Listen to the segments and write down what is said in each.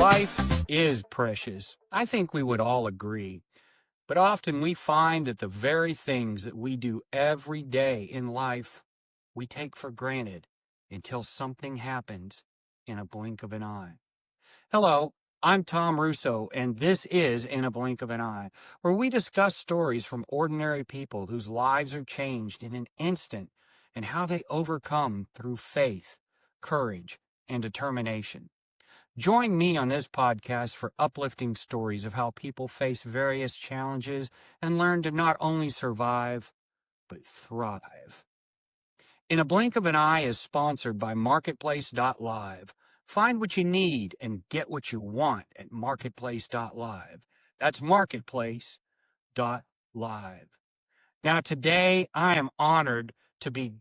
Life is precious. I think we would all agree. But often we find that the very things that we do every day in life, we take for granted until something happens in a blink of an eye. Hello, I'm Tom Russo, and this is In a Blink of an Eye, where we discuss stories from ordinary people whose lives are changed in an instant and how they overcome through faith, courage, and determination. Join me on this podcast for uplifting stories of how people face various challenges and learn to not only survive, but thrive. In a Blink of an Eye is sponsored by Marketplace.live. Find what you need and get what you want at Marketplace.live. That's Marketplace.live. Now, today I am honored to be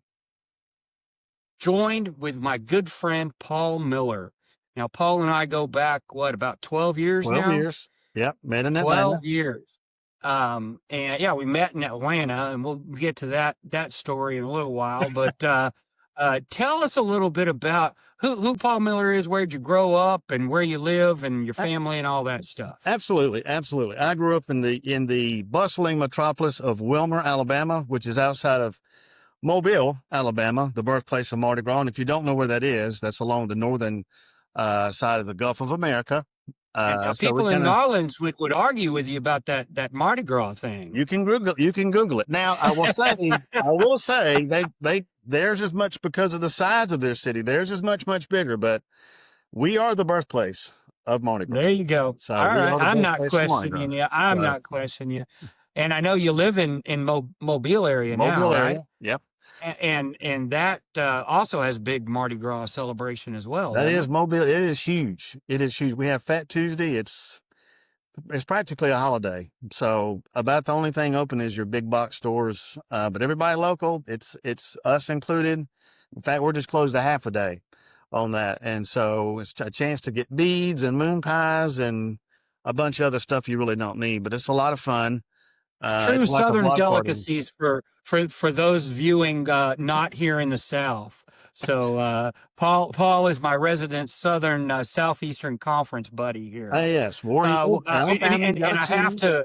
joined with my good friend, Paul Miller. Now, Paul and I go back, about 12 years 12 now? years. Yep. Met in Atlanta. 12 years. And yeah, we met in Atlanta, and we'll get to that story in a little while. But tell us a little bit about who Paul Miller is, where'd you grow up, and where you live, and your family, and all that stuff. Absolutely. Absolutely. I grew up in the bustling metropolis of Wilmer, Alabama, which is outside of Mobile, Alabama, the birthplace of Mardi Gras. And if you don't know where that is, that's along the northern side of the Gulf of America. Now, people in New Orleans would argue with you about that Mardi Gras thing. You can Google it. Now, I will say theirs is much because of the size of their city. Theirs is much bigger, but we are the birthplace of Mardi Gras. There you go. So all right, I'm not questioning you. I'm not questioning you. And I know you live in Mobile area now, right? Yep. And that also has big Mardi Gras celebration as well. That is Mobile. It is huge. It is huge. We have Fat Tuesday. It's practically a holiday. So about the only thing open is your big box stores. But everybody local, it's us included. In fact, we're just closed a half a day on that. And so it's a chance to get beads and moon pies and a bunch of other stuff you really don't need. But it's a lot of fun. True Southern delicacies for those viewing not here in the South. So Paul is my resident Southern Southeastern Conference buddy here. Yes, and I have to.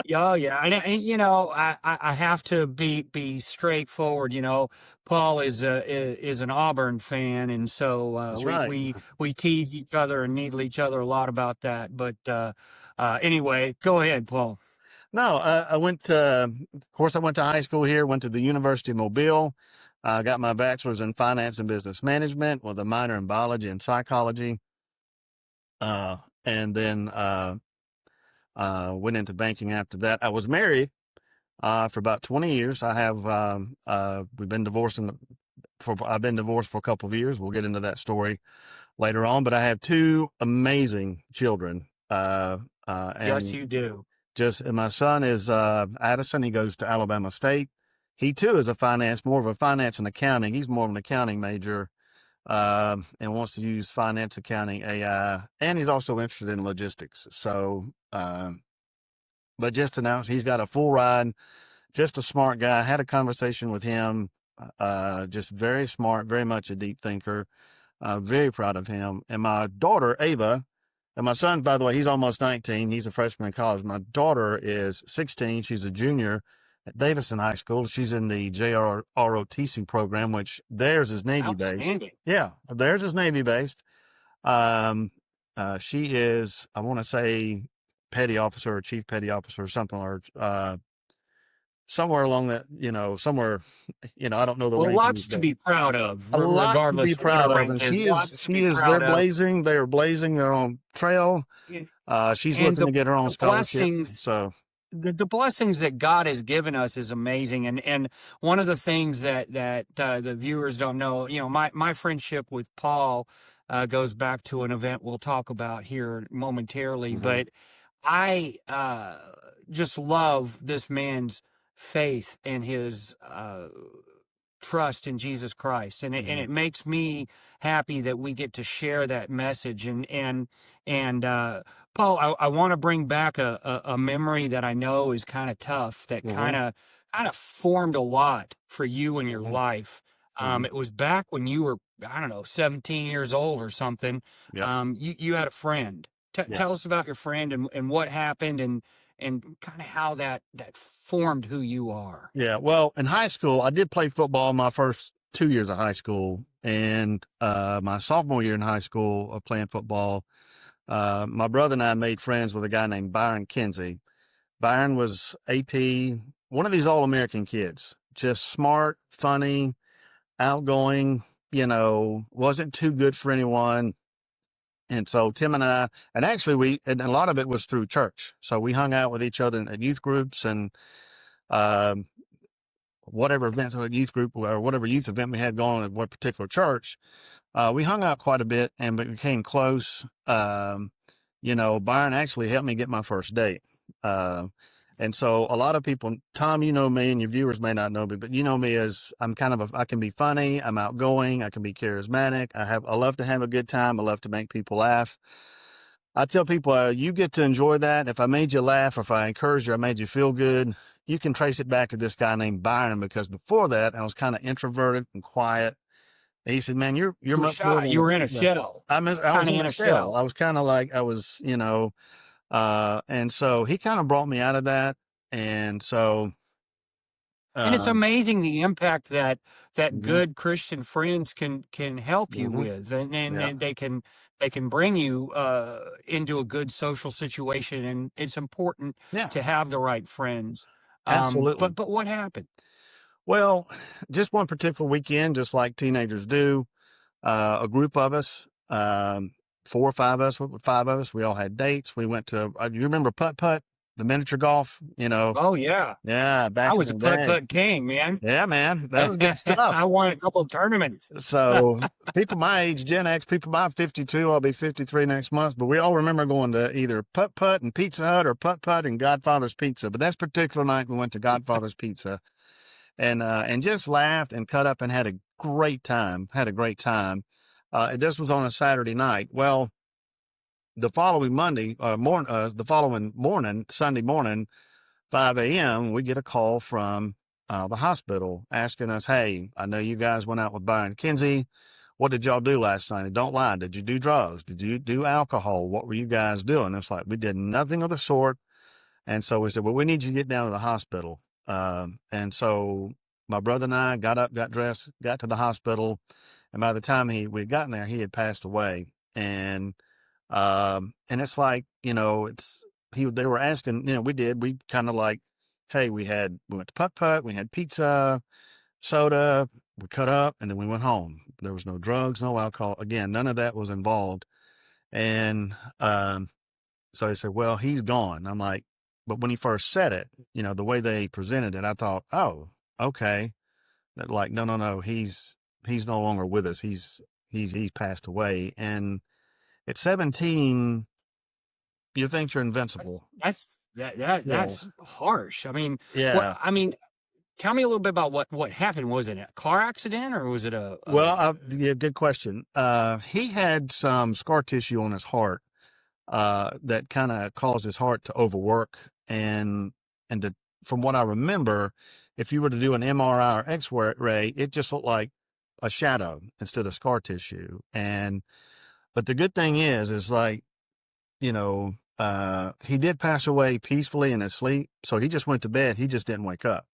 Yeah, and you know, I have to be straightforward. You know, Paul is an Auburn fan, and so we tease each other and needle each other a lot about that. But anyway, go ahead, Paul. No, I went to high school here, went to the University of Mobile, got my bachelor's in finance and business management with a minor in biology and psychology. And then went into banking after that. I was married for about 20 years. I have we've been divorced I've been divorced for a couple of years. We'll get into that story later on, but I have two amazing children. Yes, you do. And my son is Addison. He goes to Alabama State. He too is more of a finance and accounting. He's more of an accounting major and wants to use finance, accounting, AI, and he's also interested in logistics. So, but just announced he's got a full ride. Just a smart guy. I had a conversation with him. Just very smart, very much a deep thinker. Very proud of him. And my daughter Ava. And my son, by the way, he's almost 19. He's a freshman in college. My daughter is 16. She's a junior at Davidson High School. She's in the JROTC program, which theirs is Navy-based. Yeah, theirs is Navy-based. She is, I want to say, petty officer or chief petty officer or something, or somewhere along that, I don't know the rank. Lots to be proud of. A lot to be proud of. And they're blazing their own trail. She's looking to get her own scholarship. So the blessings that God has given us is amazing. And one of the things that the viewers don't know, my friendship with Paul goes back to an event we'll talk about here momentarily. Mm-hmm. But I just love this man's faith and his trust in Jesus Christ, and it makes me happy that we get to share that message. And Paul, I want to bring back a memory that I know is kind of tough, that kind of formed a lot for you in your life. Mhm. It was back when you were, I don't know, 17 years old or something. Yep. You had a friend. Tell Yes. us about your friend and what happened and kind of how that formed who you are. Yeah. Well, in high school, I did play football my first 2 years of high school, and my sophomore year in high school of playing football, my brother and I made friends with a guy named Byron Kinsey. Byron was AP, one of these all American kids, just smart, funny, outgoing, wasn't too good for anyone. And so Tim and I, and actually and a lot of it was through church. So we hung out with each other at youth groups and um, whatever events or youth group or whatever youth event we had going at what particular church. We hung out quite a bit and became close. Byron actually helped me get my first date. Uh, and so a lot of people, Tom, you know me, and your viewers may not know me, but you know me as I can be funny, I'm outgoing, I can be charismatic. I love to have a good time. I love to make people laugh. I tell people, you get to enjoy that. If I made you laugh, or if I encouraged you, I made you feel good, you can trace it back to this guy named Byron, because before that, I was kind of introverted and quiet. And he said, "Man, you're You were much more shy. than You what were in a yeah." shell, I was kind of in in a a shell. shell. I was kind of like I was, and so he kind of brought me out of that. And so, And it's um, amazing the impact that mhm, good Christian friends can help you mhm, with, and yeah, and they can bring you into a good social situation, and it's important yeah, to have the right friends. absolutely. But what happened? Well, just one particular weekend, just like teenagers do, a group of us, 5 of us, we all had dates. We went to, you remember Putt Putt, the miniature golf, Oh yeah, Yeah, I back in was the a putt day. putt king, man. Yeah, man, that was good I stuff. won a couple of tournaments. So people my age, Gen X, people my 52, I'll be 53 next month, but we all remember going to either Putt Putt and Pizza Hut or Putt Putt and Godfather's Pizza. But that particular night we went to Godfather's Pizza and just laughed and cut up and had a great time. Had a great time. This was on a Saturday night. Well, the following morning, Sunday morning, 5 a.m., we get a call from the hospital asking us, "Hey, I know you guys went out with Byron Kinsey. What did y'all do last night? And don't lie. Did you do drugs? Did you do alcohol? What were you guys doing?" It's like, we did nothing of the sort. And so we said, "Well, we need you to get down to the hospital." And so my brother and I got up, got dressed, got to the hospital. And by the time we'd gotten there, he had passed away. And it's like, they were asking, we kind of like, hey, we went to Putt Putt, we had pizza, soda, we cut up, and then we went home. There was no drugs, no alcohol. Again, none of that was involved. And so they said, "Well, he's gone." I'm like, but when he first said it, the way they presented it, I thought, "Oh, okay." That like, no, no, no, he's no longer with us. He's passed away. And at 17, you think you're That's invincible. that's Yeah. that's harsh. I mean, what Yeah. I mean, tell me a little bit about what happened. Was it a car accident or was it a Well, yeah, good question. He had some scar tissue on his heart, that kind of caused his heart to overwork. And from what I remember, if you were to do an MRI or X-ray, it just looked like a shadow instead of scar tissue. But the good thing is like, he did pass away peacefully in his sleep. So he just went to bed. He just didn't wake up.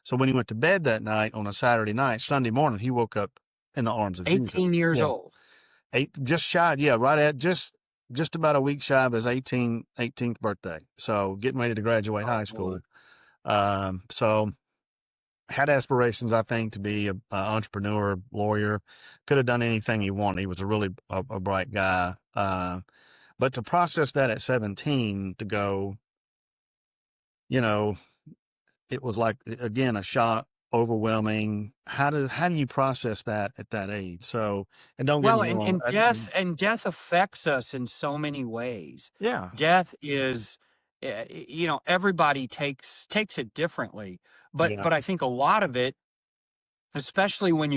So when he went to bed that night on a Saturday night, Sunday morning, he woke up in the arms of Jesus. 18 years Yeah. old? Just shy. Yeah. Right at just about a week shy of his 18th birthday. So getting ready to graduate Oh high boy. school. So had aspirations, I think, to be a entrepreneur, lawyer, could have done anything he wanted. He was a bright guy. But to process that at 17, to go, you know, it was like, again, a shock, overwhelming. How do you process that at that age? So, and don't get Well, me and, wrong. and death and death affects us in so many ways. Yeah, Death is, everybody takes it differently, but yeah, but I think a lot of it, especially when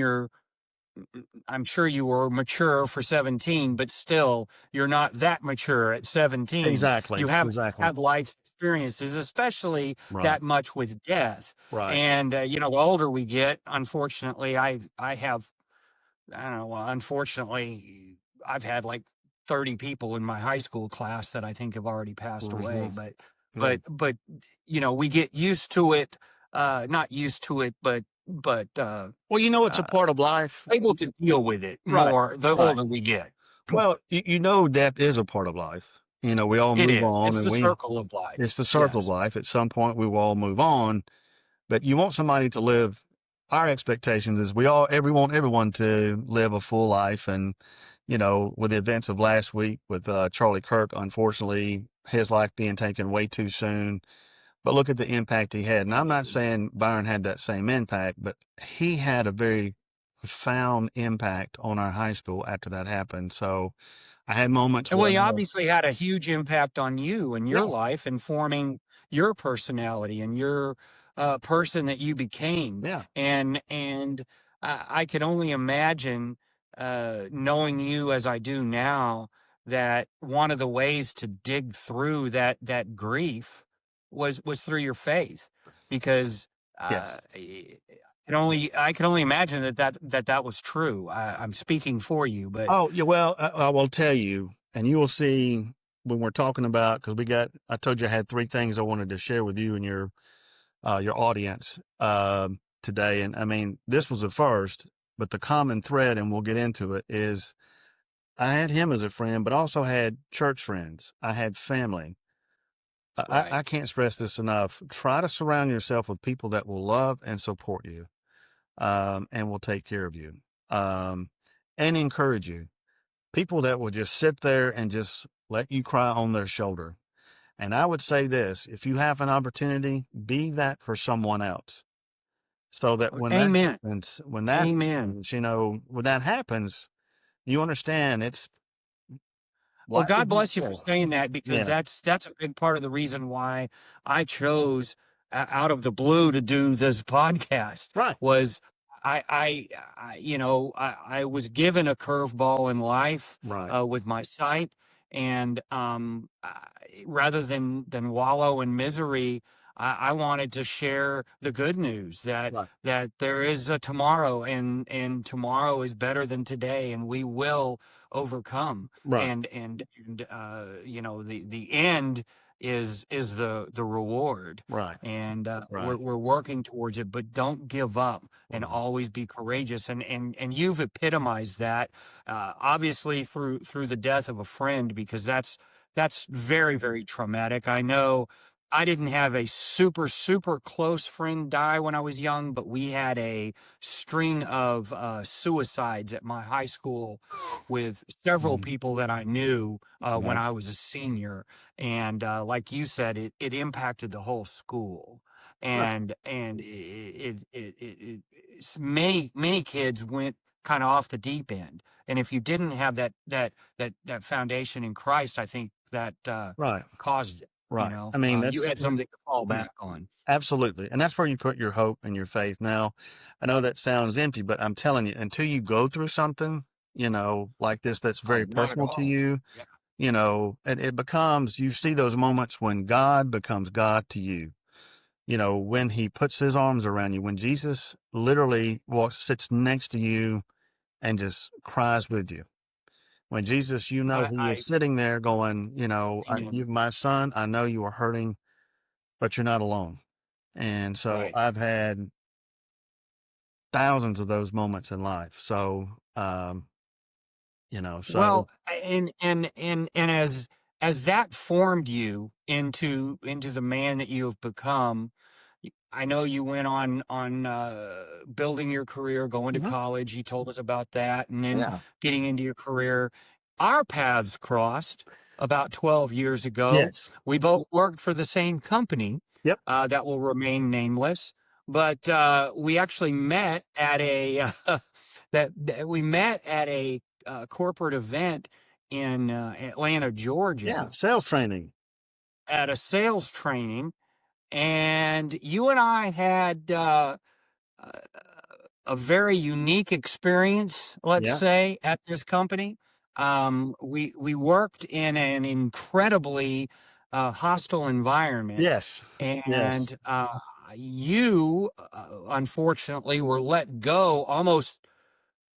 I'm sure you were mature for 17, but still you're not that mature at 17. exactly, You haven't exactly. had life experiences, especially Right. that much with death. Right. And the older we get, unfortunately, I have I don't know. Well, unfortunately, I've had like 30 people in my high school class that I think have already passed away. Hmm. But, Yeah. but, but, we get used to it. Not used to it, but Well, it's a uh, part of life. able to deal with it Right. more the Right. older we get. Well, death is a part of life. We all It move is. on, It's and the circle of life. it's the circle of Yes. life. At some point, we will all move on, but you want somebody to live. Our expectations is we want everyone to live a full life. And, with the events of last week with Charlie Kirk, unfortunately, his life being taken way too soon. But look at the impact he had. And I'm not saying Byron had that same impact, but he had a very profound impact on our high school after that happened. So I had moments And well, where, he obviously had a huge impact on you and yeah, your life and forming your personality and your person that you became. yeah, And I can only imagine, knowing you as I do now, that one of the ways to dig through that grief was through your faith, because yes. I can only imagine that was true. I'm speaking for you, but Oh, yeah. Well, I will tell you, and you will see when we're talking about, because I told you I had three things I wanted to share with you and your audience today. And I mean, this was the first, but the common thread, and we'll get into it, is I had him as a friend, but also had church friends. I had family. I right. can't stress this enough. Try to surround yourself with people that will love and support you, and will take care of you, um, and encourage you. People that will just sit there and just let you cry on their shoulder. And I would say this, if you have an opportunity, be that for someone else. So that Amen. Amen. when that happens, you understand it's Well, life is God bless you for beautiful. saying that, because Yeah. that's a big part of the reason why I chose, out of the blue, to do this podcast. Right. Was I was given a curveball in life, Right. with my sight, and rather than wallow in misery, I wanted to share the good news that Right. there is a tomorrow, and tomorrow is better than today, and we will overcome. Right. And the end is the reward. Right. And Right. we're working towards it, but don't give up, and Right. always be courageous. And you've epitomized that, obviously, through the death of a friend, because that's very, very traumatic. I know I didn't have a super, super close friend die when I was young, but we had a string of suicides at my high school, with several Mhm. people that I knew when Right. I was a senior. And like you said, it impacted the whole school. Right. And many kids went kind of off the deep end. And if you didn't have that foundation in Christ, I think that Right. caused it. Right. I mean, You that's had something to fall back on. absolutely. And that's where you put your hope and your faith. Now, I know that sounds empty, but I'm telling you, until you go through something, like this, that's Oh, very not at personal to all. you, Yeah. and it becomes, you see those moments when God becomes God to you, when he puts his arms around you, when Jesus literally sits next to you and just cries with you. When Jesus, he I is sitting there going, Amen. my son, I know you are hurting, but you're not alone. And so Right. I've had thousands of those moments in life. So, so Well, and as that formed you into the man that you have become, I know you went on building your career, going to mhm, college. You told us about that, and then yeah, getting into your career. Our paths crossed about 12 years ago. yes, We both worked for the same company, yep, that will remain nameless, but we actually met at a that we met at a corporate event in Atlanta, yeah, Georgia, sales training. at a sales training, and you and I had uh, a very unique experience, let's Yeah, say, at this company. We worked in an incredibly hostile environment, Yes. Yes. and you unfortunately were let go almost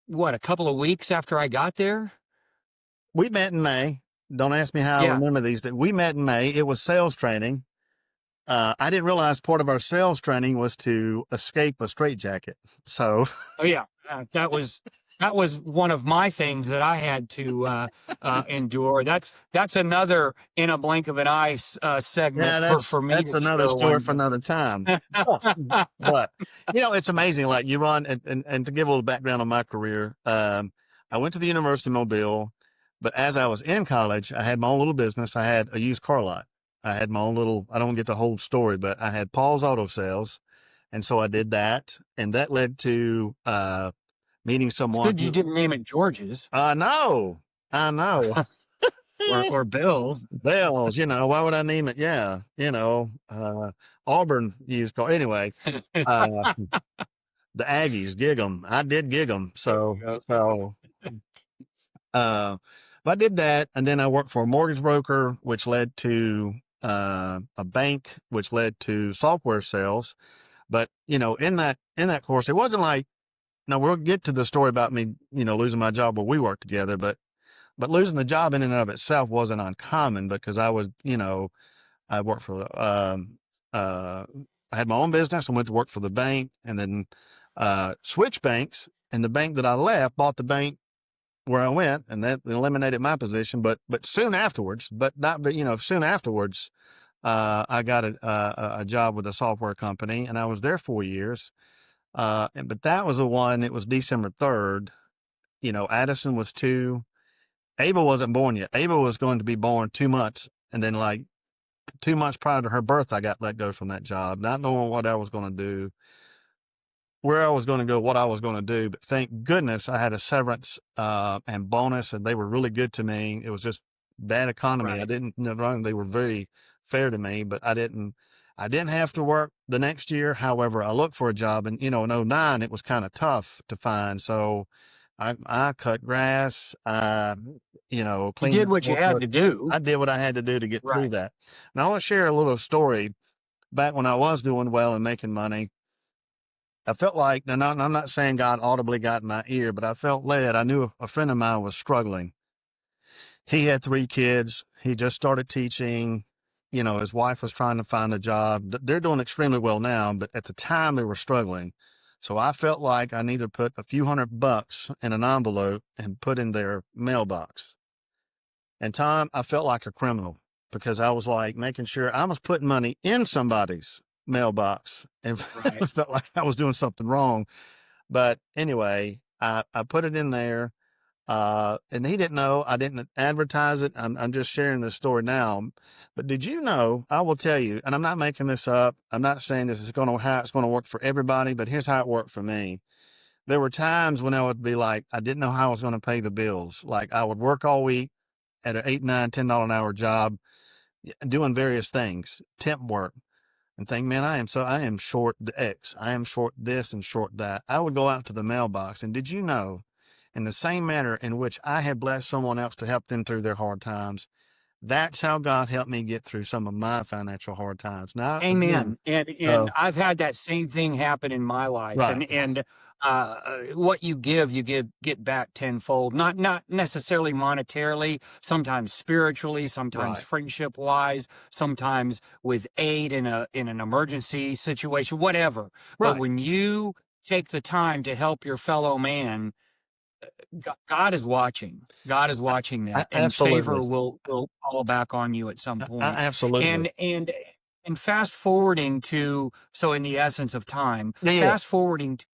what, a couple of weeks after I got there. We met in May. Don't ask me how I Yeah. remember these. We met in May. It was sales training. I didn't realize part of our sales training was to escape a straitjacket. So, Oh yeah, that was one of my things that I had to endure. That's another in a blink of an eye yeah, segment for me that's to another share story one. for another time. But, But but it's amazing. Like you run, and to give a little background on my career, I went to the University of Mobile, but as I was in college, I had my own little business. I had a used car lot. I had my own little. I don't get the whole story, but I had Paul's Auto Sales, and so I did that, and that led to meeting it's someone good you who. didn't name it George's I know. or Bill's. Bells, why would I name it? Yeah, Auburn used car. Anyway, uh, the Aggies gig 'em. I did gig 'em. There So, you go. so, uh, but I did that. And then I worked for a mortgage broker, which led to, a bank, which led to software sales. But, in that course, it wasn't like, now we'll get to the story about me, losing my job where we worked together, but losing the job in and of itself wasn't uncommon because I worked for uh, I had my own business and went to work for the bank and then switched banks. And the bank that I left bought the bank where I went, and that eliminated my position. But soon afterwards, soon afterwards, I got a job with a software company, and I was there 4 years. But that was the one. It was December 3rd. Addison was 2. Ava wasn't born yet. Ava was going to be born 2 months, and then like 2 months prior to her birth, I got let go from that job, not knowing what I was going to do, where I was going to go, what I was going to do. But thank goodness I had a severance and bonus, and they were really good to me. It was just bad economy. I Right. didn't wrong. They were very fair to me, but I didn't have to work the next year. However, I looked for a job, and in '09 it was kind of tough to find. So I cut grass. I You cleaned did up what you had forklift. to do. I did what I had to do to get through Right. that. And I want to share a little story. Back when I was doing well and making money, I felt like, and I'm not saying God audibly got in my ear, but I felt led. I knew a friend of mine was struggling. He had 3 kids. He just started teaching. His wife was trying to find a job. They're doing extremely well now, but at the time they were struggling. So I felt like I needed to put a few $100 in an envelope and put in their mailbox. And Tom, I felt like a criminal because I was like making sure I was putting money in somebody's mailbox and Right. felt like I was doing something wrong. But anyway, I put it in there. And he didn't know. I didn't advertise it. I'm just sharing this story now. But did you know? I will tell you, and I'm not making this up. I'm not saying this is how it's going to work for everybody, but here's how it worked for me. There were times when I would be like, I didn't know how I was going to pay the bills. Like I would work all week at an $8, $9, $10 an hour job, doing various things, temp work, and think, man, I am short the X. I am short this and short that. I would go out to the mailbox, and did you know, in the same manner in which I had blessed someone else to help them through their hard times, that's how God helped me get through some of my financial hard times. Now, again, Amen. And so I've had that same thing happen in my life. right, And what you give, get back tenfold. Not necessarily monetarily, sometimes spiritually, sometimes right, friendship wise, sometimes with aid in an emergency situation, whatever. But right. when you take the time to help your fellow man, God is watching. God is watching that, and favor Absolutely, will fall back on you at some point. absolutely. And and and fast forwarding to so in the essence of time, Yeah, yeah. fast forwarding to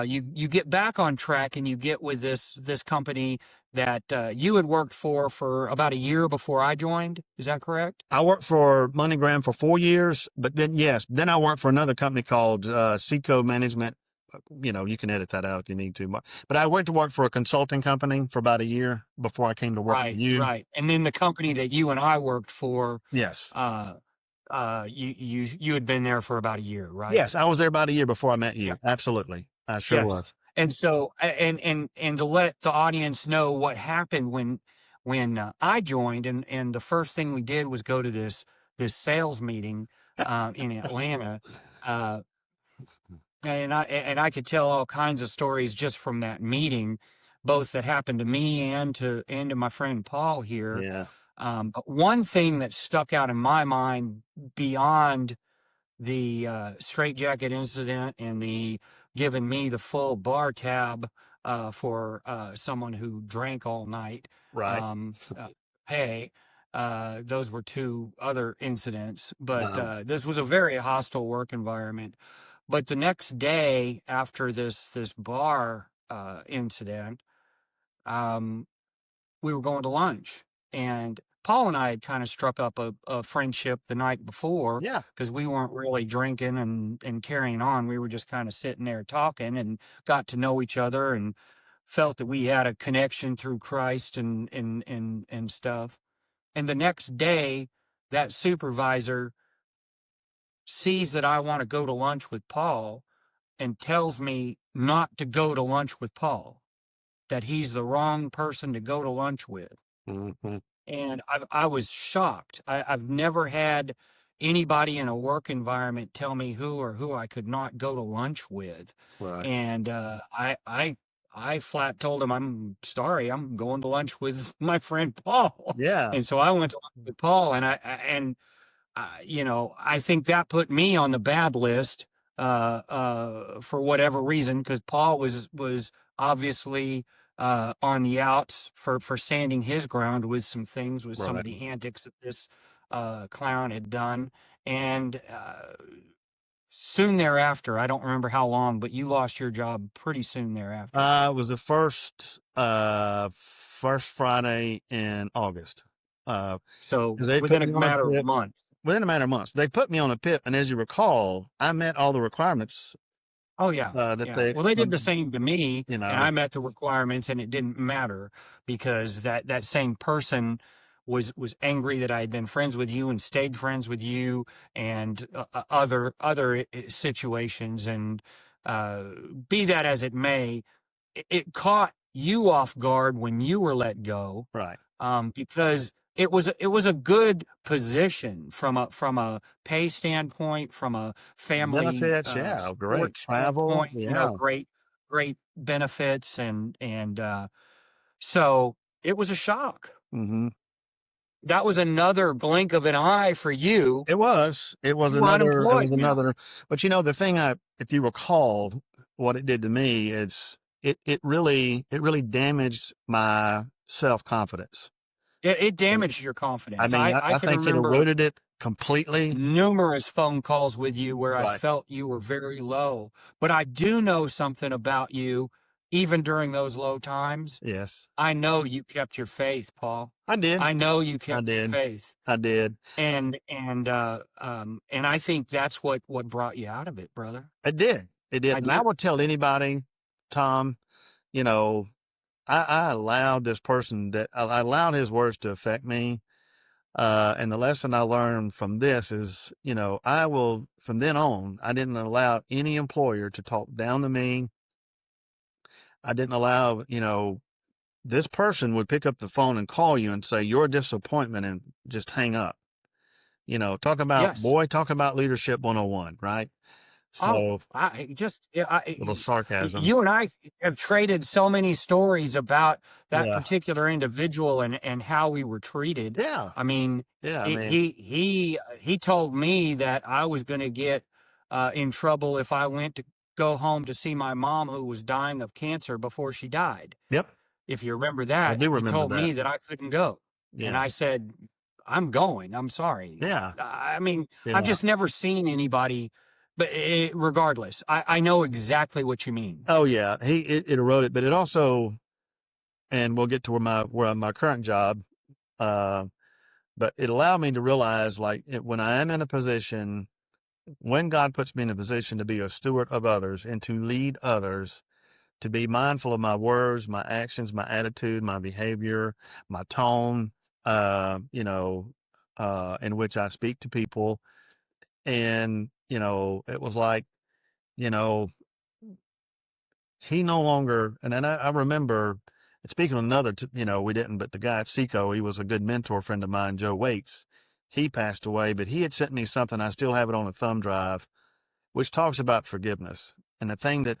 you get back on track and you get with this company that you had worked for about a year before I joined. Is that correct? I worked for MoneyGram for 4 years, but then I worked for another company called Seco Management. You can edit that out if you need to. But I went to work for a consulting company for about a year before I came to work for Right, you. right. And then the company that you and I worked for, Yes. uh, you had been there for about a year, right? Yes, I was there about a year before I met Yeah. you. Absolutely. I sure Yes. was. And so, and to let the audience know what happened when I joined, and the first thing we did was go to this sales meeting in Atlanta. Uh, and I could tell all kinds of stories just from that meeting, both that happened to me and to my friend Paul here. Yeah. But one thing that stuck out in my mind beyond the straitjacket incident and the giving me the full bar tab for someone who drank all night, Right. hey, those were two other incidents, but Um, this was a very hostile work environment. But the next day after this bar incident, um, we were going to lunch, and Paul and I had kind of struck up a friendship the night before yeah. because we weren't really drinking and carrying on. We were just kind of sitting there talking and got to know each other and felt that we had a connection through Christ and stuff. And the next day, that supervisor sees that I want to go to lunch with Paul and tells me not to go to lunch with Paul, that he's the wrong person to go to lunch with. Hmm. And I was shocked. I've never had anybody in a work environment tell me who I could not go to lunch with. Right. And I flat told him, I'm sorry, I'm going to lunch with my friend Paul. Yeah. And so I went to lunch with Paul, and I think that put me on the bad list for whatever reason, because Paul was obviously on the outs for standing his ground with some things, with some Right. of the antics that this clown had done, and soon thereafter, I don't remember how long, but you lost your job pretty soon thereafter. It was the first Friday in August. So 'Cause they put within a me on a matter of PIP months. within a matter of months. They put me on a PIP, and as you recall, I met all the requirements Oh yeah, that yeah. they Well, they did the wanted, same to me, you and know. I met the requirements, and it didn't matter because that same person was angry that I had been friends with you and stayed friends with you, and other situations, and uh, be that as it may, it caught you off guard when you were let go, Right. because it was a good position from a pay standpoint, from a family Benefits, yeah, support great. Travel, standpoint, yeah. great benefits, and so it was a shock. Mhm. That was another blink of an eye for you. It was. You were unemployed now. But, the thing if you recall what it did to me is it really damaged my self-confidence. It And, damaged your I confidence. mean, I I can think it remember eroded it completely. numerous phone calls with you where I Right. felt you were very low. But I do know something about you, even during those low times. Yes. I know you kept your faith, Paul. I did. I know you I kept your did. faith. I did. And I think that's what brought you out of it, brother. It did. It did. I And I do. would tell anybody, Tom, you know, I allowed this person I allowed his words to affect me. And the lesson I learned from this is, I will, from then on, I didn't allow any employer to talk down to me. I didn't allow, this person would pick up the phone and call you and say your disappointment and just hang up. Yes. Talk about leadership 101, right? Oh, So, I just yeah, a little sarcasm. you and I have traded so many stories about that Yeah. particular individual and how we were treated. Yeah. I mean, Yeah. I he mean, he told me that I was going to get in trouble if I went to go home to see my mom who was dying of cancer before she died. yep. If you remember I that, do he remember told that. me that I couldn't go, and Yeah. I said, "I'm going. I'm sorry." Yeah. I mean, I've Yeah. just never seen anybody, but regardless, I know exactly what you mean. Oh yeah. It eroded, but it also, and we'll get to where my current job, uh, but it allowed me to realize, like, when I am in a position, when God puts me in a position to be a steward of others and to lead others, to be mindful of my words, my actions, my attitude, my behavior, my tone, in which I speak to people. And, it was like, you know, he no longer, and then I remember And speaking of another, we didn't, but the guy at Seco, he was a good mentor friend of mine, Joe Waits. He passed away, but he had sent me something. I still have it on a thumb drive, which talks about forgiveness. And the thing that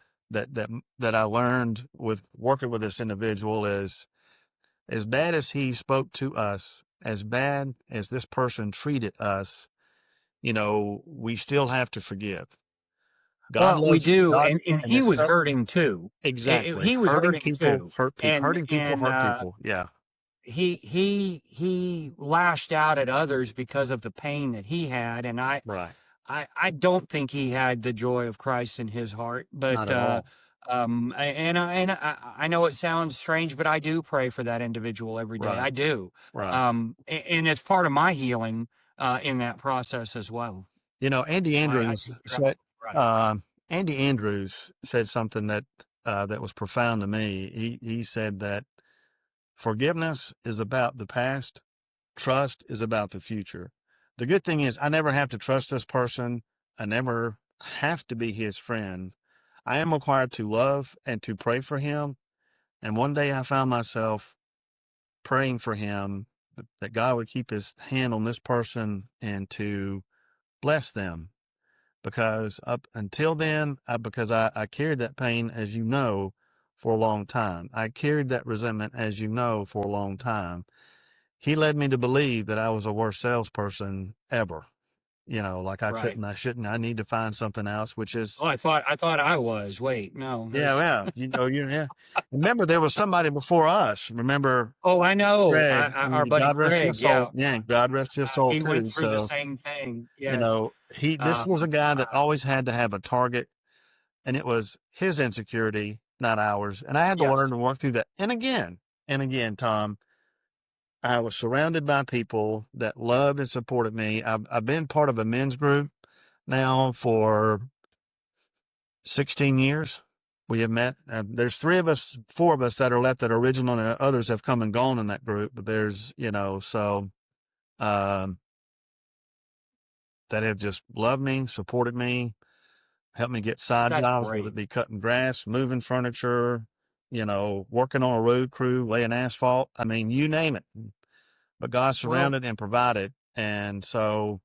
I learned with working with this individual is, as bad as he spoke to us, as bad as this person treated us, we still have to forgive. God Well, we loves do, God, and and he it's was so hurting too. exactly He was hurting hurting people, too, hurt people, and hurting people, hurt people. Yeah, he lashed out at others because of the pain that he had, and right. I don't think he had the joy of Christ in his heart. But Not at all. I know it sounds strange, but I do pray for that individual every day. Right, I do, right. and it's part of my healing in that process as well. Andy I Andrews think you're said, right. uh, Andy Andrews said something that was profound to me. He said that forgiveness is about the past, trust is about the future. The good thing is, I never have to trust this person. I never have to be his friend. I am required to love and to pray for him. And one day I found myself praying for him that God would keep his hand on this person and to bless them. Because up until then, because I carried that pain, as you know, for a long time. I carried that resentment, as you know, for a long time. He led me to believe that I was the worst salesperson ever. Like Right. I shouldn't, I need to find something else, which is, Oh, I thought I was. Wait, no, yeah, there's. yeah. Yeah. Remember, there was somebody before us. Remember Oh, I know. Greg, Our buddy God rest his Craig. soul. Yeah, Yeah, God rest his soul he went too. through the So, same thing. Yes. this was a guy that Wow. always had to have a target, and it was his insecurity, not ours. And I had to learn Yes. to work through that. And again, Tom, I was surrounded by people that loved and supported me. I've been part of a men's group now for 16 years. We have met. There's four of us that are left that are original, and others have come and gone in that group. But there's, so um, that have just loved me, supported me, helped me get side That's jobs, whether great. it be cutting grass, moving furniture, working on a road crew, laying asphalt. I mean, you name it. But God Well, surrounded and provided. And so,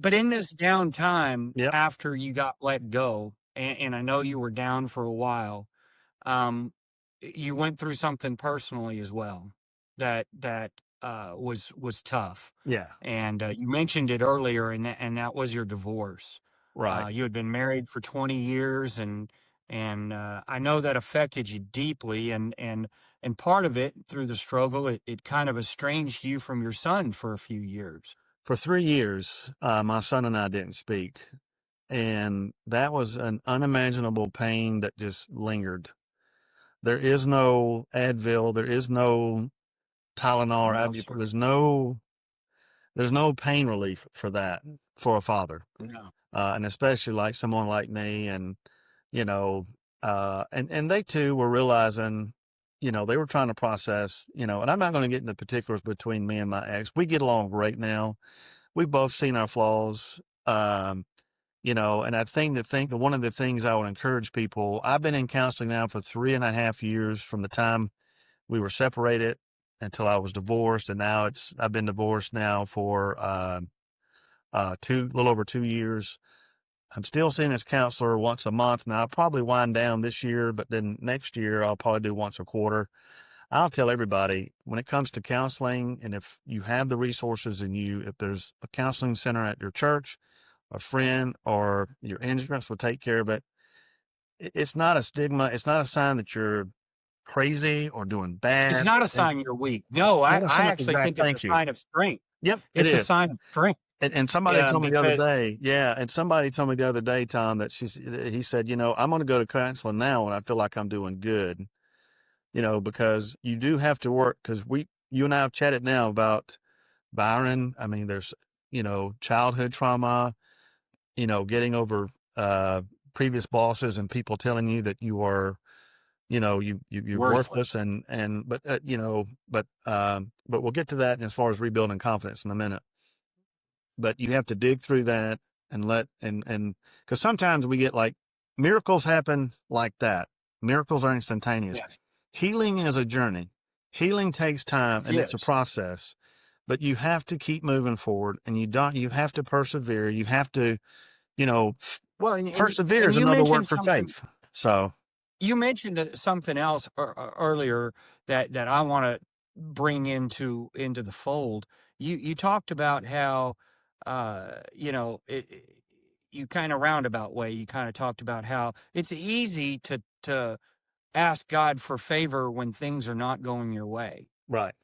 but in this downtime yep, after you got let go, and I know you were down for a while, um, you went through something personally as well that was tough, yeah, and you mentioned it earlier, and that was your divorce. right. You had been married for 20 years, and I know that affected you deeply, and part of it through the struggle, it kind of estranged you from your son for a few years. For 3 years, my son and I didn't speak. And that was an unimaginable pain that just lingered. There is no Advil, there is no Tylenol or No, ibuprofen. sir. There's no pain relief for that for a father, No. and especially like someone like me. And you know, and they too were realizing, they were trying to process, and I'm not going to get into particulars between me and my ex. We get along great now. We've both seen our flaws. And I think that one of the things I would encourage people, I've been in counseling now for 3.5 years from the time we were separated until I was divorced. And now I've been divorced now for, little over 2 years. I'm still seeing this counselor once a month. Now I'll probably wind down this year, but then next year I'll probably do once a quarter. I'll tell everybody when it comes to counseling, and if you have the resources and if there's a counseling center at your church, a friend or your insurance will take care of it. It's not a stigma. It's not a sign that you're crazy or doing It's bad. not a And sign you're weak. No, not a I sign. actually Exact. think it's a Thank you. sign of strength. Yep, it It's a is. sign of strength. And somebody Yeah, told me the other because day, yeah, and somebody told me the other day, Tom, that he said, I'm going to go to counseling now when I feel like I'm doing good, because you do have to work, because you and I have chatted now about Byron. I mean, there's, childhood trauma, getting over, previous bosses and people telling you that you are, you're worthless. worthless. But we'll get to that as far as rebuilding confidence in a minute. But you have to dig through that and because sometimes we get like miracles happen like that. Miracles are instantaneous. Yes. healing is a journey. Healing takes time and it's a Yes. process, but you have to keep moving forward and you have to persevere. You have to, you know, Well, persevere and is you another word mentioned for something. faith. So, You mentioned something else earlier that I want to bring into the fold. You talked about how you kind of roundabout way. You kind of talked about how it's easy to ask God for favor when things are not going your way, right,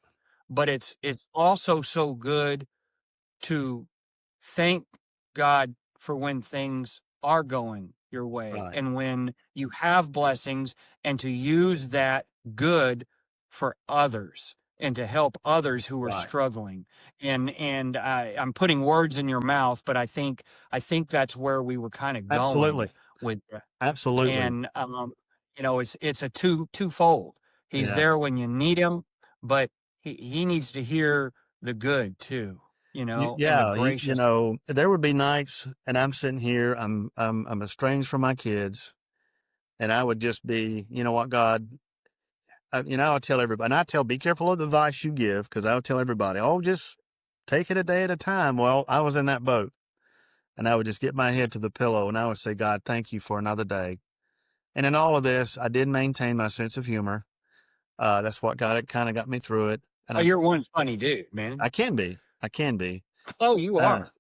but it's also so good to thank God for when things are going your way right, and when you have blessings, and to use that good for others and to help others who are right. struggling. I'm putting words in your mouth, but I think that's where we were kind of going Absolutely. with that. Absolutely. And it's a twofold. He's Yeah. there when you need him, but he needs to hear the good too, and the Yeah, gracious. there would be nights and I'm sitting here, I'm estranged from my kids and I would just be, you know what, God, I'll tell everybody, and I tell, be careful of the advice you give, because I'll tell everybody, oh, just take it a day at a time. Well, I was in that boat and I would just get my head to the pillow and I would say, God, thank you for another day. And in all of this, I did maintain my sense of humor. That's what kind of got me through it. And Oh, you're one funny dude, man. I can be, Oh, you uh, are.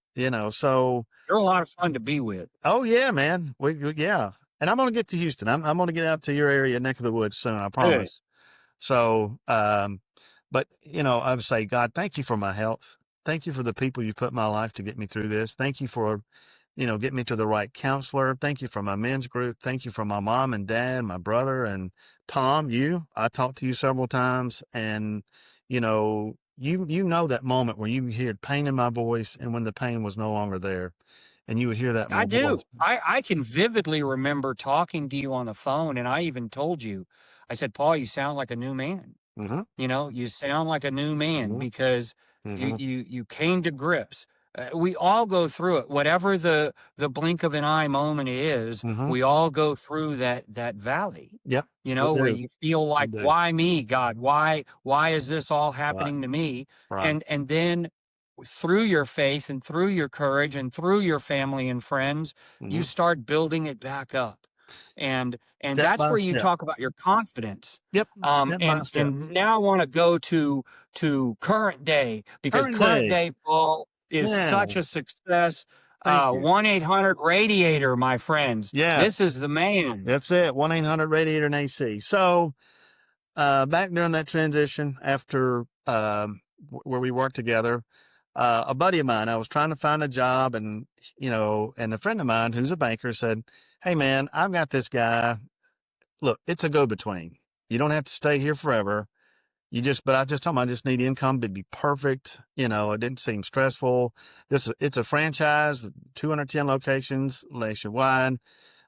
so, You're a lot of fun to be with. oh yeah, man. Yeah. And I'm going to get to Houston. I'm going to get out to your area, neck of the woods soon. I Good. promise. So, but I would say, God, thank you for my health. Thank you for the people you put in my life to get me through this. Thank you for, getting me to the right counselor. Thank you for my men's group. Thank you for my mom and dad, my brother and Tom. I talked to you several times, and you know that moment when you hear pain in my voice, and when the pain was no longer there, and you would hear that in I my do. voice. I can vividly remember talking to you on the phone, and I even told you, I said, Paul, you sound like a new man. Mm-hmm. You sound like a new man Mm-hmm. because you Mm-hmm. you you came to grips. We all go through it. Whatever the blink of an eye moment is, Mm-hmm. we all go through that valley. Yep. We Where do. you feel We like, do. why me, God? Why is this all Right. happening to me? Right. And then through your faith and through your courage and through your family and friends, you Mm-hmm. start building it back up. And Step that's by where you step. talk about your confidence. Yep, step by step. And now I want to go to current day, because Current current day. day, Paul, is Yeah, such a success. thank you. 1-800 Radiator, my friends. Yes, This is the man. that's it. 1-800 Radiator and AC. So, back during that transition after where we worked together, a buddy of mine, I was trying to find a job, and a friend of mine who's a banker said, "Hey, man, I've got this guy. Look, it's a go between. You don't have to stay here forever. But I just told him I just need income to be perfect. It didn't seem stressful. It's a franchise, 210 locations nationwide.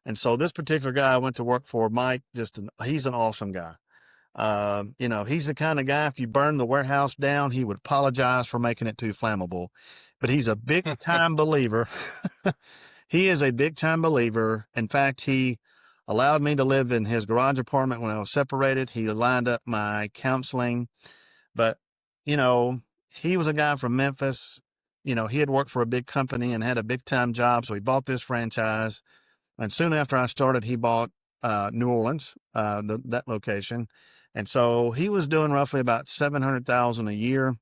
And so this particular guy I went to work for, Mike, he's an awesome guy. He's the kind of guy, if you burn the warehouse down, he would apologize for making it too flammable, but he's a big time believer. He is a big time believer. In fact, he allowed me to live in his garage apartment when I was separated. He lined up my counseling, but you know, he was a guy from Memphis. He had worked for a big company and had a big time job, so he bought this franchise. And soon after I started, he bought New Orleans, that location, and so he was doing roughly about 700,000 a year.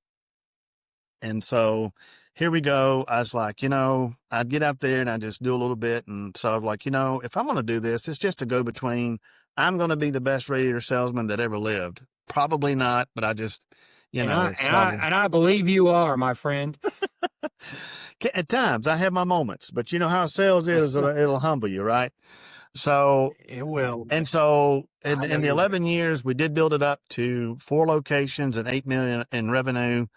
And so here we go. I was like, I'd get out there and I just do a little bit. And so I'm like, if I'm going to do this, it's just a go between. I'm going to be the best radiator salesman that ever lived. Probably not, but I just, And I and I so and I believe you are, my friend. at times I have my moments, but you know how sales is, it'll humble you, right? So, It will. and so I know in the you're right. 11 years, we did build it up to 4 locations and 8 million in revenue.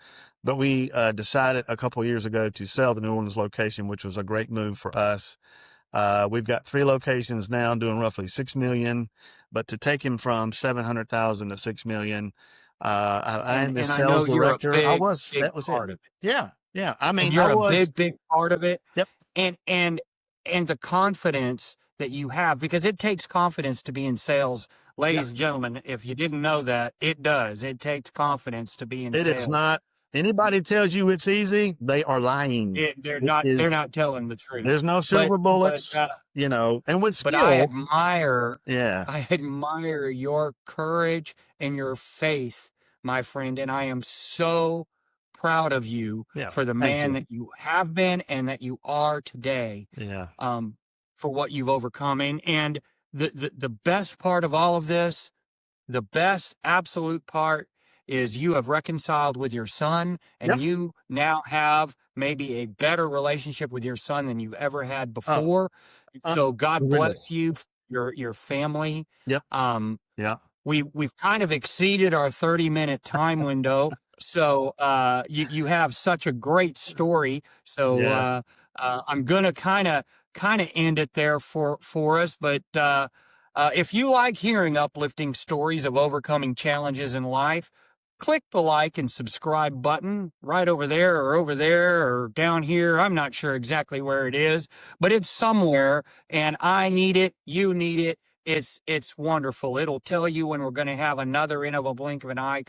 But we decided a couple of years ago to sell the New Orleans location, which was a great move for us. We've got 3 locations now doing roughly 6 million, but to take him from 700,000 to 6 million, I And am the and I know sales you're a director. big That was it. part of it. Yeah. Yeah. I And mean, I you're a was, big part of it. yep. And the confidence that you have, because it takes confidence to be in sales. Yeah. Ladies and gentlemen, if you didn't know that, it does. It takes confidence to be in It is sales. not. Anybody tells you it's easy, they are lying. They're It not is. telling the truth. There's no silver bullets, you know, and with But I skill. admire Yeah. your courage and your faith, my friend, and I am so proud of you Yeah. for the Thank man you. that you have been and that you are today, Yeah. for what you've overcome. And the best part of all of this, the best absolute part, is you have reconciled with your son, and Yeah. you now have maybe a better relationship with your son than you've ever had Oh, before. So God really. bless you, your family. Yep. Um, Yeah. we've kind of exceeded our 30-minute time window. So you have such a great story. So Yeah. I'm gonna kind of end it there for us. But if you like hearing uplifting stories of overcoming challenges in life, click the like and subscribe button right over there or down here. I'm not sure exactly where it is, but it's somewhere, and I need it. You need it. It's wonderful. It'll tell you when we're going to have another In of a Blink of an Eye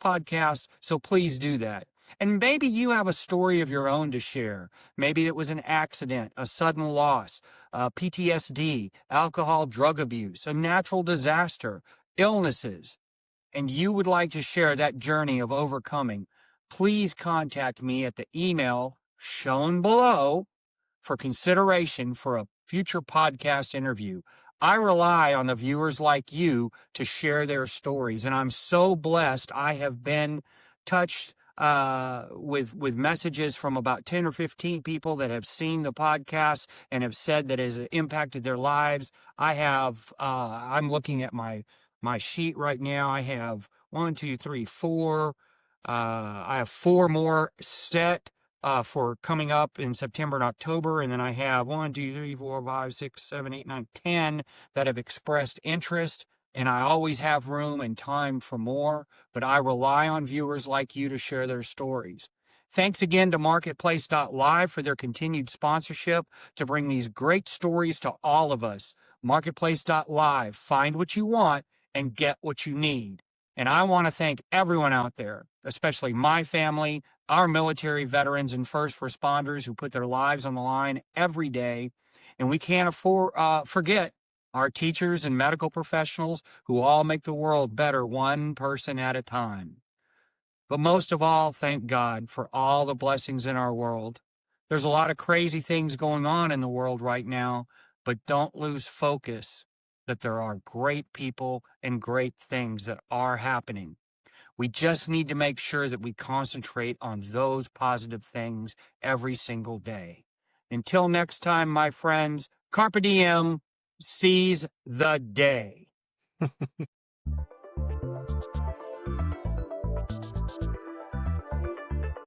podcast. So please do that. And maybe you have a story of your own to share. Maybe it was an accident, a sudden loss, PTSD, alcohol, drug abuse, a natural disaster, illnesses, and you would like to share that journey of overcoming. Please contact me at the email shown below for consideration for a future podcast interview. I rely on the viewers like you to share their stories, and I'm so blessed. I have been touched with messages from about 10 or 15 people that have seen the podcast and have said that it has impacted their lives. I have I'm looking at my sheet right now. I have 1, 2, 3, 4. I have 4 more set for coming up in September and October. And then I have 1, 2, 3, 4, 5, 6, 7, 8, 9, 10 that have expressed interest. And I always have room and time for more, but I rely on viewers like you to share their stories. Thanks again to Marketplace.live for their continued sponsorship to bring these great stories to all of us. Marketplace.live, find what you want and get what you need. And I want to thank everyone out there, especially my family, our military veterans and first responders who put their lives on the line every day. And we can't forget our teachers and medical professionals who all make the world better one person at a time. But most of all, thank God for all the blessings in our world. There's a lot of crazy things going on in the world right now, but don't lose focus that there are great people and great things that are happening. We just need to make sure that we concentrate on those positive things every single day. Until next time, my friends, Carpe Diem, seize the day.